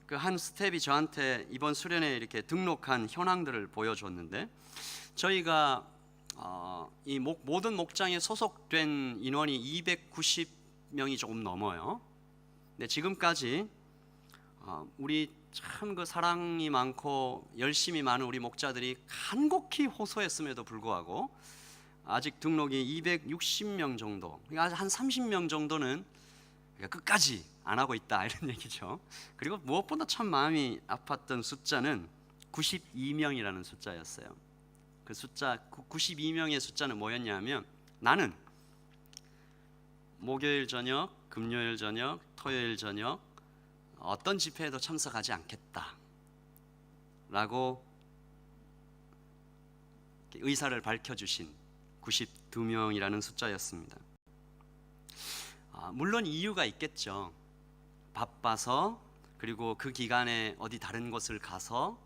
그 한 스텝이 저한테 이번 수련회에 이렇게 등록한 현황들을 보여줬는데, 저희가 이 모든 목장에 소속된 인원이 290명이 조금 넘어요. 근데 지금까지 우리 참 그 사랑이 많고 열심히 많은 우리 목자들이 간곡히 호소했음에도 불구하고 아직 등록이 260명 정도, 그러니까 한 30명 정도는 끝까지 안 하고 있다, 이런 얘기죠. 그리고 무엇보다 참 마음이 아팠던 숫자는 92명이라는 숫자였어요. 그 숫자 92명의 숫자는 뭐였냐면, 나는 목요일 저녁, 금요일 저녁, 토요일 저녁 어떤 집회에도 참석하지 않겠다 라고 의사를 밝혀주신 92명이라는 숫자였습니다. 물론 이유가 있겠죠. 바빠서, 그리고 그 기간에 어디 다른 곳을 가서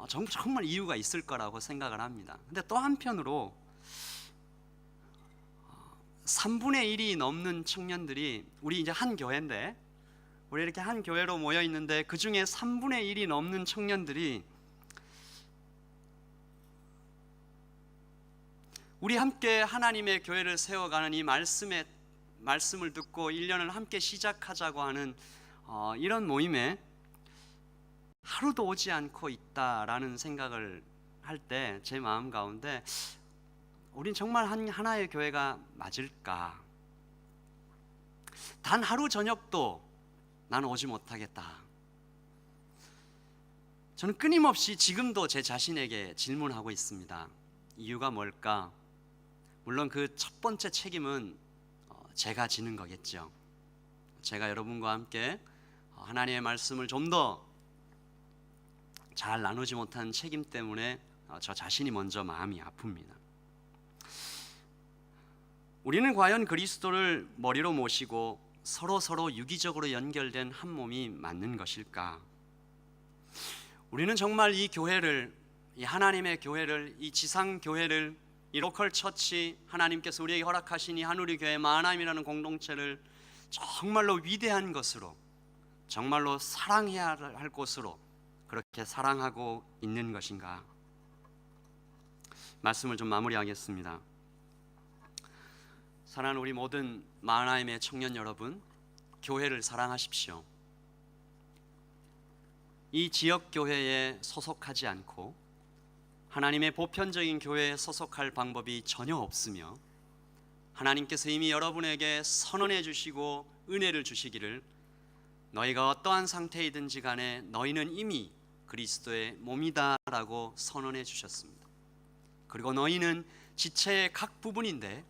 정말 이유가 있을 거라고 생각을 합니다. 근데 또 한편으로 3분의 1이 넘는 청년들이, 우리 이제 한 교회인데, 우리 이렇게 한 교회로 모여 있는데 그 중에 3분의 1이 넘는 청년들이 우리 함께 하나님의 교회를 세워가는 이 말씀의 말씀을 듣고 1년을 함께 시작하자고 하는 이런 모임에 하루도 오지 않고 있다라는 생각을 할 때 제 마음 가운데 우린 정말 하나의 교회가 맞을까? 단 하루 저녁도 나는 오지 못하겠다. 저는 끊임없이 지금도 제 자신에게 질문하고 있습니다. 이유가 뭘까? 물론 그 첫 번째 책임은 제가 지는 거겠죠. 제가 여러분과 함께 하나님의 말씀을 좀 더 잘 나누지 못한 책임 때문에 저 자신이 먼저 마음이 아픕니다. 우리는 과연 그리스도를 머리로 모시고 서로 유기적으로 연결된 한 몸이 맞는 것일까? 우리는 정말 이 교회를, 이 하나님의 교회를, 이 지상 교회를, 이 로컬 처치, 하나님께서 우리에게 허락하신 이 한우리 교회 마하나임이라는 공동체를 정말로 위대한 것으로, 정말로 사랑해야 할 곳으로 그렇게 사랑하고 있는 것인가? 말씀을 좀 마무리하겠습니다. 사랑하는 우리 모든 마하나임의 청년 여러분, 교회를 사랑하십시오. 이 지역 교회에 소속하지 않고 하나님의 보편적인 교회에 소속할 방법이 전혀 없으며, 하나님께서 이미 여러분에게 선언해 주시고 은혜를 주시기를, 너희가 어떠한 상태이든지 간에 너희는 이미 그리스도의 몸이다라고 선언해 주셨습니다. 그리고 너희는 지체의 각 부분인데,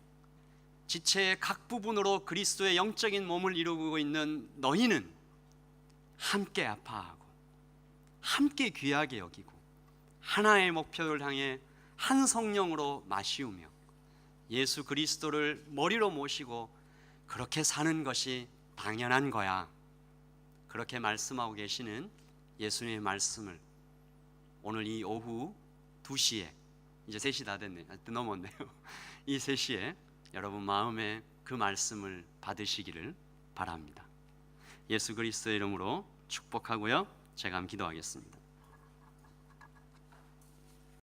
지체의 각 부분으로 그리스도의 영적인 몸을 이루고 있는 너희는 함께 아파하고 함께 귀하게 여기고 하나의 목표를 향해 한 성령으로 마시우며 예수 그리스도를 머리로 모시고 그렇게 사는 것이 당연한 거야. 그렇게 말씀하고 계시는 예수님의 말씀을 오늘 이 오후 2시에, 이제 3시 다 됐네요. 넘었네요. 이 3시에 여러분 마음에 그 말씀을 받으시기를 바랍니다. 예수 그리스도의 이름으로 축복하고요. 제가 한번 기도하겠습니다.